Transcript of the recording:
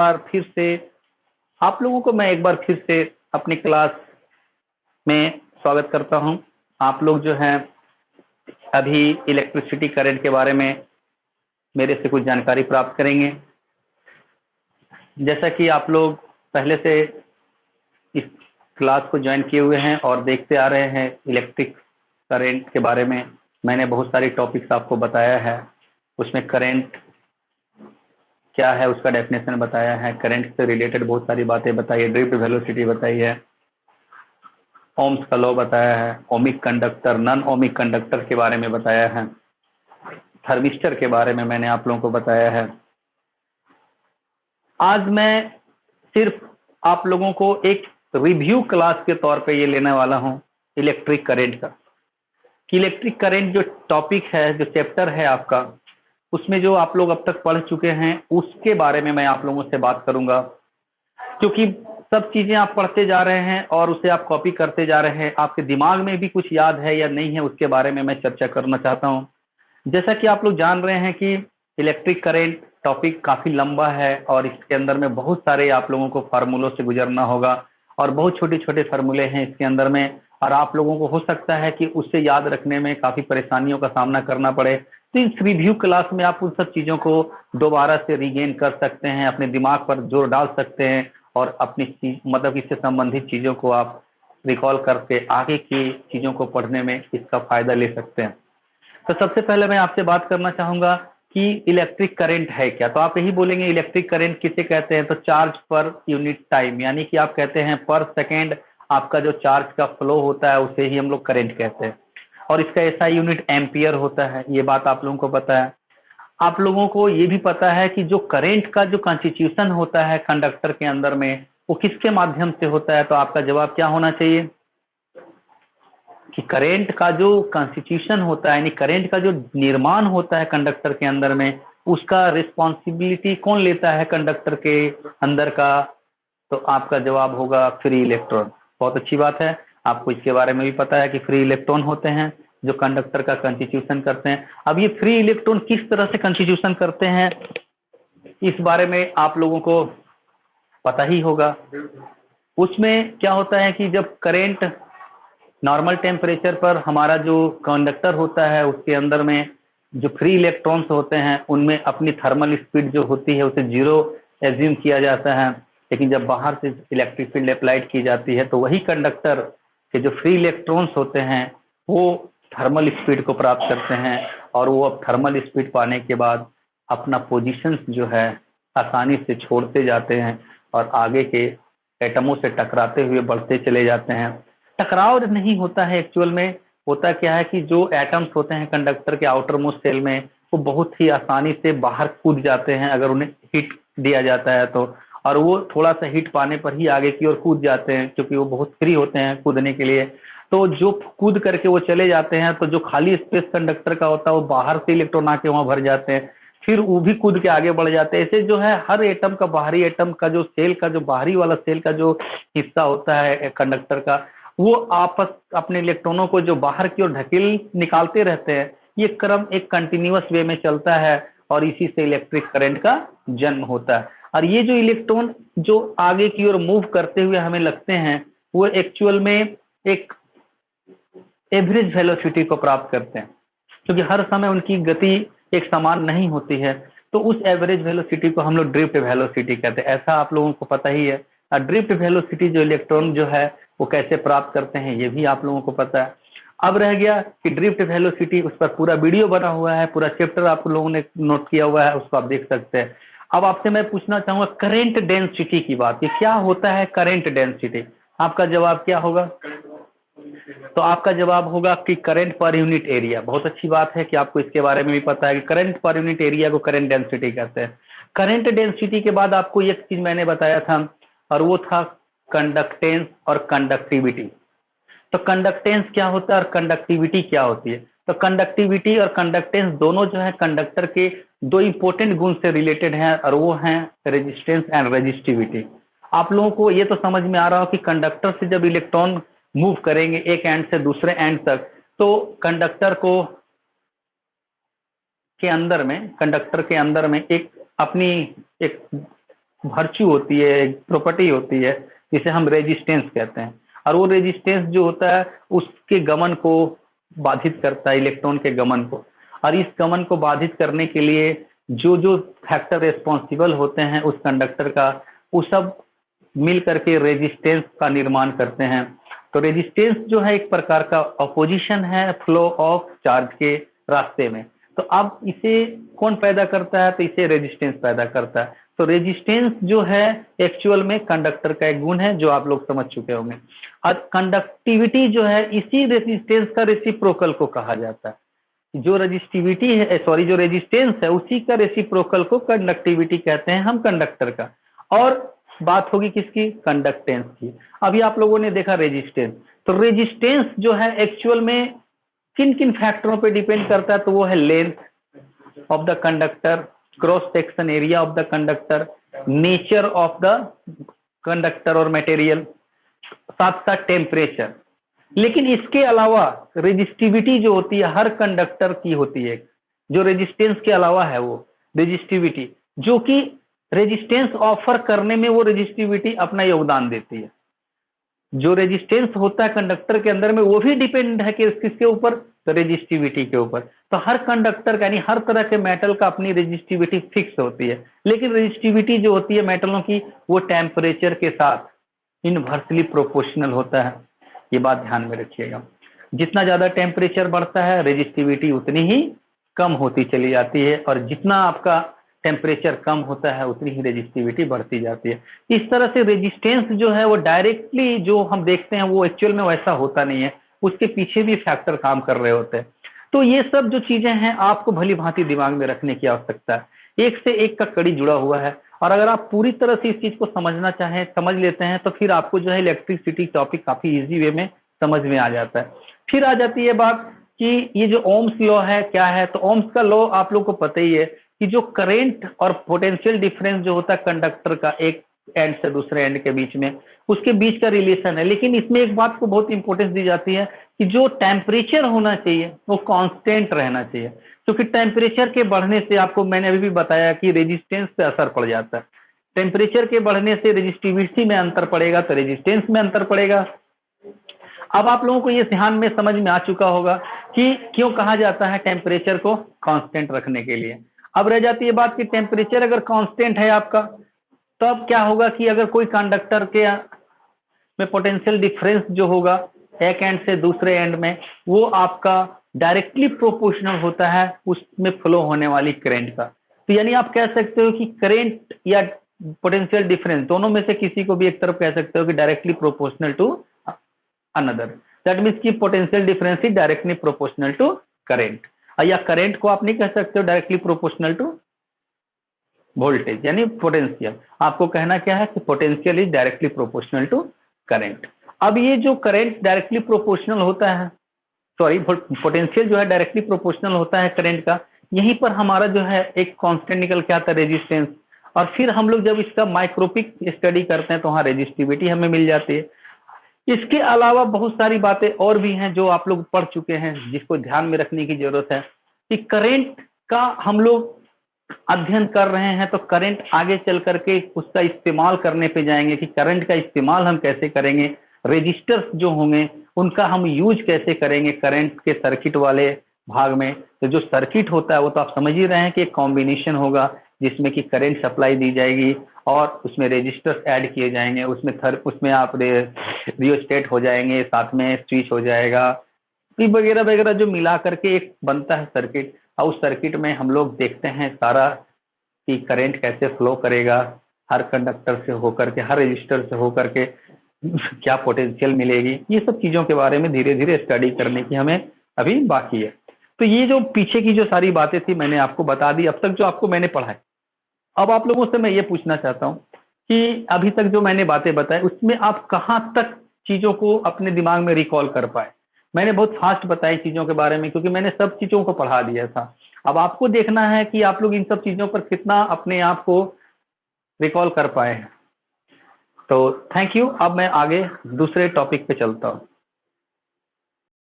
बार फिर से आप लोगों को मैं एक बार फिर से अपनी क्लास में स्वागत करता हूं। आप लोग जो हैं अभी इलेक्ट्रिसिटी करंट के बारे में मेरे से कुछ जानकारी प्राप्त करेंगे। जैसा कि आप लोग पहले से इस क्लास को ज्वाइन किए हुए हैं और देखते आ रहे हैं इलेक्ट्रिक करंट के बारे में, मैंने बहुत सारी टॉपिक्स आपको बताया है। उसमें करंट क्या है उसका डेफिनेशन बताया है, करंट से रिलेटेड बहुत सारी बातें बताई है, ड्रिफ्ट वेलोसिटी बताई है, ओम्स का लॉ बताया है, ohmic conductor non ohmic conductor के बारे में बताया है, थर्मिस्टर के बारे में मैंने आप लोगों को बताया है। आज मैं सिर्फ आप लोगों को एक रिव्यू क्लास के तौर पे ये लेने वाला हूं इलेक्ट्रिक करंट का, कि इलेक्ट्रिक करंट जो टॉपिक है, जो चैप्टर है आपका, उसमें जो आप लोग अब तक पढ़ चुके हैं उसके बारे में मैं आप लोगों से बात करूंगा। क्योंकि सब चीजें आप पढ़ते जा रहे हैं और उसे आप कॉपी करते जा रहे हैं, आपके दिमाग में भी कुछ याद है या नहीं है उसके बारे में मैं चर्चा करना चाहता हूं। जैसा कि आप लोग जान रहे हैं कि इलेक्ट्रिक करंट टॉपिक काफी लंबा है और इसके अंदर में बहुत सारे आप लोगों को फार्मूलों से गुजरना होगा और बहुत छोटे छोटे फार्मूले हैं इसके अंदर में, और आप लोगों को हो सकता है कि उससे याद रखने में काफी परेशानियों का सामना करना पड़े। तो इस रिव्यू क्लास में आप उन सब चीजों को दोबारा से रिगेन कर सकते हैं, अपने दिमाग पर जोर डाल सकते हैं और अपनी चीज मतलब इससे संबंधित चीजों को आप रिकॉल करके आगे की चीजों को पढ़ने में इसका फायदा ले सकते हैं। तो सबसे पहले मैं आपसे बात करना चाहूंगा कि इलेक्ट्रिक करंट है क्या। तो आप यही बोलेंगे इलेक्ट्रिक करंट किसे कहते हैं, तो चार्ज पर यूनिट टाइम, यानी कि आप कहते हैं पर सेकेंड आपका जो चार्ज का फ्लो होता है उसे ही हम लोग करंट कहते हैं, और इसका ऐसा यूनिट एम्पियर होता है। ये बात आप लोगों को पता है। आप लोगों को ये भी पता है कि जो करंट का जो कॉन्स्टिट्यूशन होता है कंडक्टर के अंदर में वो किसके माध्यम से होता है। तो आपका जवाब क्या होना चाहिए कि करंट का जो कॉन्स्टिट्यूशन होता है, यानी करंट का जो निर्माण होता है कंडक्टर के अंदर में, उसका रिस्पॉन्सिबिलिटी कौन लेता है कंडक्टर के अंदर का। तो आपका जवाब होगा फ्री इलेक्ट्रॉन। बहुत अच्छी बात है, आपको इसके बारे में भी पता है कि फ्री इलेक्ट्रॉन होते हैं जो कंडक्टर का कॉन्स्टिट्यूशन करते हैं। अब ये फ्री इलेक्ट्रॉन किस तरह से कॉन्स्टिट्यूशन करते हैं इस बारे में आप लोगों को पता ही होगा। उसमें क्या होता है कि जब करंट नॉर्मल टेम्परेचर पर हमारा जो कंडक्टर होता है उसके अंदर में जो फ्री इलेक्ट्रॉन्स होते हैं उनमें अपनी थर्मल स्पीड जो होती है उसे जीरो एज्यूम किया जाता है, लेकिन जब बाहर से इलेक्ट्रिक फील्ड अप्लाइड की जाती है तो वही कंडक्टर के जो फ्री इलेक्ट्रॉन्स होते हैं वो थर्मल स्पीड को प्राप्त करते हैं, और वो अब थर्मल स्पीड पाने के बाद अपना पोजीशन जो है आसानी से छोड़ते जाते हैं और आगे के एटमों से टकराते हुए बढ़ते चले जाते हैं। टकराव नहीं होता है एक्चुअल में, होता क्या है कि जो एटम्स होते हैं कंडक्टर के आउटर मोस्ट सेल में वो बहुत ही आसानी से बाहर कूद जाते हैं अगर उन्हें हिट दिया जाता है तो, और वो थोड़ा सा हिट पाने पर ही आगे की ओर कूद जाते हैं क्योंकि वो बहुत फ्री होते हैं कूदने के लिए। तो जो कूद करके वो चले जाते हैं तो जो खाली स्पेस कंडक्टर का होता है वो बाहर से इलेक्ट्रॉन आके वहां भर जाते हैं, फिर वो भी कूद के आगे बढ़ जाते हैं। ऐसे जो है हर एटम का बाहरी एटम का जो सेल का जो बाहरी वाला सेल का जो हिस्सा होता है कंडक्टर का, वो आपस अपने इलेक्ट्रॉनों को जो बाहर की ओर ढकेल निकालते रहते हैं। ये क्रम एक कंटिन्यूअस वे में चलता है और इसी से इलेक्ट्रिक करंट का जन्म होता है। और ये जो इलेक्ट्रॉन जो आगे की ओर मूव करते हुए हमें लगते हैं वो एक्चुअल में एक एवरेज वेलोसिटी को प्राप्त करते हैं, क्योंकि हर समय उनकी गति एक समान नहीं होती है। तो उस एवरेज वेलोसिटी को हम लोग ड्रिफ्ट वेलोसिटी कहते हैं, ऐसा आप लोगों को पता ही है। और ड्रिफ्ट वेलोसिटी जो इलेक्ट्रॉन जो है वो कैसे प्राप्त करते हैं ये भी आप लोगों को पता है। अब रह गया कि ड्रिफ्ट वेलोसिटी, उस पर पूरा वीडियो बना हुआ है, पूरा चैप्टर आप लोगों ने नोट किया हुआ है, उसको आप देख सकते हैं। अब आपसे मैं पूछना चाहूंगा करंट डेंसिटी की बात, ये क्या होता है करंट डेंसिटी। आपका जवाब क्या होगा। तो आपका जवाब होगा कि करंट पर यूनिट एरिया। बहुत अच्छी बात है कि आपको इसके बारे में भी पता है कि करंट पर यूनिट एरिया को करंट डेंसिटी कहते हैं। करंट डेंसिटी के बाद आपको एक चीज मैंने बताया था और वो था कंडक्टेंस और कंडक्टिविटी। तो कंडक्टेंस क्या होता है और कंडक्टिविटी क्या होती है। तो कंडक्टिविटी और कंडक्टेंस दोनों जो है कंडक्टर के दो इंपॉर्टेंट गुण से रिलेटेड हैं और वो हैं रेजिस्टेंस एंड रेजिस्टिविटी। आप लोगों को ये तो समझ में आ रहा हो कि कंडक्टर से जब इलेक्ट्रॉन मूव करेंगे एक एंड से दूसरे एंड तक, तो कंडक्टर के अंदर में एक अपनी एक वर्च्यू होती है, एक प्रॉपर्टी होती है जिसे हम रेजिस्टेंस कहते हैं। और वो रेजिस्टेंस जो होता है उसके गमन को बाधित करता है, इलेक्ट्रॉन के गमन को। और इस गमन को बाधित करने के लिए जो जो फैक्टर रिस्पॉन्सिबल होते हैं उस कंडक्टर का, वो सब मिल करके रेजिस्टेंस का निर्माण करते हैं। तो रेजिस्टेंस जो है एक प्रकार का अपोजिशन है फ्लो ऑफ चार्ज के रास्ते में। तो अब इसे कौन पैदा करता है? तो इसे रेजिस्टेंस पैदा करता है। तो रेजिस्टेंस जो है एक्चुअल में कंडक्टर का एक गुण है जो आप लोग समझ चुके होंगे। और कंडक्टिविटी जो है इसी रेजिस्टेंस का रेसिप्रोकल को कहा जाता है। जो रजिस्टिविटी है, सॉरी, जो रेजिस्टेंस है उसी का रेसिप्रोकल को कंडक्टिविटी कहते हैं हम कंडक्टर का। और बात होगी किसकी? कंडक्टेंस की। अभी आप लोगों ने देखा रेजिस्टेंस, तो रेजिस्टेंस जो है एक्चुअल में किन किन फैक्टरों पे डिपेंड करता है? तो वो है length of the conductor, cross section area of the conductor, nature of the conductor और मटेरियल, साथ साथ टेम्परेचर। लेकिन इसके अलावा रेजिस्टिविटी जो होती है हर कंडक्टर की होती है, जो रेजिस्टेंस के अलावा है वो रेजिस्टिविटी, जो कि रेजिस्टेंस ऑफर करने में वो रेजिस्टिविटी अपना योगदान देती है। जो रेजिस्टेंस होता है कंडक्टर के अंदर में वो भी डिपेंड है कि किसके ऊपर? तो रेजिस्टिविटी के ऊपर। तो हर कंडक्टर का यानी हर तरह के मेटल का अपनी रेजिस्टिविटी फिक्स होती है, लेकिन रेजिस्टिविटी जो होती है मेटलों की वो टेम्परेचर के साथ इनवर्सली प्रोपोर्शनल होता है। ये बात ध्यान में रखिएगा। जितना ज्यादा टेम्परेचर बढ़ता है रेजिस्टिविटी उतनी ही कम होती चली जाती है, और जितना आपका टेम्परेचर कम होता है उतनी ही रेजिस्टिविटी बढ़ती जाती है। इस तरह से रेजिस्टेंस जो है वो डायरेक्टली जो हम देखते हैं वो एक्चुअल में वैसा होता नहीं है, उसके पीछे भी फैक्टर काम कर रहे होते हैं। तो ये सब जो चीजें हैं आपको भली भांति दिमाग में रखने की आवश्यकता है, एक से एक का कड़ी जुड़ा हुआ है। और अगर आप पूरी तरह से इस चीज को समझना चाहें, समझ लेते हैं, तो फिर आपको जो है इलेक्ट्रिसिटी टॉपिक काफी इजी वे में समझ में आ जाता है। फिर आ जाती है बात कि ये जो ओम्स लॉ है क्या है? तो ओम्स का लॉ आप लोग को पता ही है कि जो करंट और पोटेंशियल डिफरेंस जो होता है कंडक्टर का एक एंड से दूसरे एंड के बीच में, उसके बीच का रिलेशन है। लेकिन इसमें एक बात को बहुत इंपॉर्टेंस दी जाती है कि जो टेम्परेचर होना चाहिए वो कांस्टेंट रहना चाहिए, क्योंकि टेम्परेचर के बढ़ने से, आपको मैंने अभी भी बताया कि रेजिस्टेंस पे असर पड़ जाता है। टेम्परेचर के बढ़ने से रेजिस्टिविटी में अंतर पड़ेगा तो रेजिस्टेंस में अंतर पड़ेगा। अब आप लोगों को ये ध्यान में समझ में आ चुका होगा कि क्यों कहा जाता है टेम्परेचर को कांस्टेंट रखने के लिए। अब रह जाती है बात कि टेम्परेचर अगर कांस्टेंट है आपका, तो अब क्या होगा कि अगर कोई कंडक्टर के में पोटेंशियल डिफरेंस जो होगा एक एंड से दूसरे एंड में, वो आपका डायरेक्टली प्रोपोर्शनल होता है उसमें फ्लो होने वाली करंट का। तो यानी आप कह सकते हो कि करंट या पोटेंशियल डिफरेंस दोनों में से किसी को भी एक तरफ कह सकते हो कि directly proportional to another. That means की potential difference is directly proportional to current. या करंट को आप नहीं कह सकते हो डायरेक्टली प्रोपोर्शनल टू वोल्टेज यानी पोटेंशियल। आपको कहना क्या है कि potential is directly proportional to current. अब ये जो करंट डायरेक्टली प्रोपोर्शनल होता है, सॉरी, पोटेंशियल जो है डायरेक्टली प्रोपोर्शनल होता है करंट का, यहीं पर हमारा जो है एक कांस्टेंट निकल के आता है रेजिस्टेंस। और फिर हम लोग जब इसका माइक्रोपिक स्टडी करते हैं तो वहाँ रेजिस्टिविटी हमें मिल जाती है। इसके अलावा बहुत सारी बातें और भी हैं जो आप लोग पढ़ चुके हैं, जिसको ध्यान में रखने की जरूरत है कि करंट का हम लोग अध्ययन कर रहे हैं, तो करंट आगे चल करके उसका इस्तेमाल करने पे जाएंगे कि करंट का इस्तेमाल हम कैसे करेंगे, रजिस्टर्स जो होंगे उनका हम यूज कैसे करेंगे करंट के सर्किट वाले भाग में। तो जो सर्किट होता है वो तो आप समझ ही रहे हैं कि एक कॉम्बिनेशन होगा जिसमें कि करंट सप्लाई दी जाएगी और उसमें रजिस्टर्स ऐड किए जाएंगे, उसमें आप रियोस्टेट हो जाएंगे, साथ में स्विच हो जाएगा, वगैरह वगैरह जो मिला करके एक बनता है सर्किट। और उस सर्किट में हम लोग देखते हैं सारा कि करंट कैसे फ्लो करेगा, हर कंडक्टर से होकर के, हर रजिस्टर से होकर के क्या पोटेंशियल मिलेगी, ये सब चीजों के बारे में धीरे धीरे स्टडी करने की हमें अभी बाकी है। तो ये जो पीछे की जो सारी बातें थी मैंने आपको बता दी, अब तक जो आपको मैंने पढ़ा है। अब आप लोगों से मैं ये पूछना चाहता हूँ कि अभी तक जो मैंने बातें बताई उसमें आप कहाँ तक चीजों को अपने दिमाग में रिकॉल कर पाए। मैंने बहुत फास्ट बताई चीजों के बारे में क्योंकि मैंने सब चीजों को पढ़ा दिया था। अब आपको देखना है कि आप लोग इन सब चीजों पर कितना अपने आप को रिकॉल कर पाए हैं। तो थैंक यू। अब मैं आगे दूसरे टॉपिक पे चलता हूँ।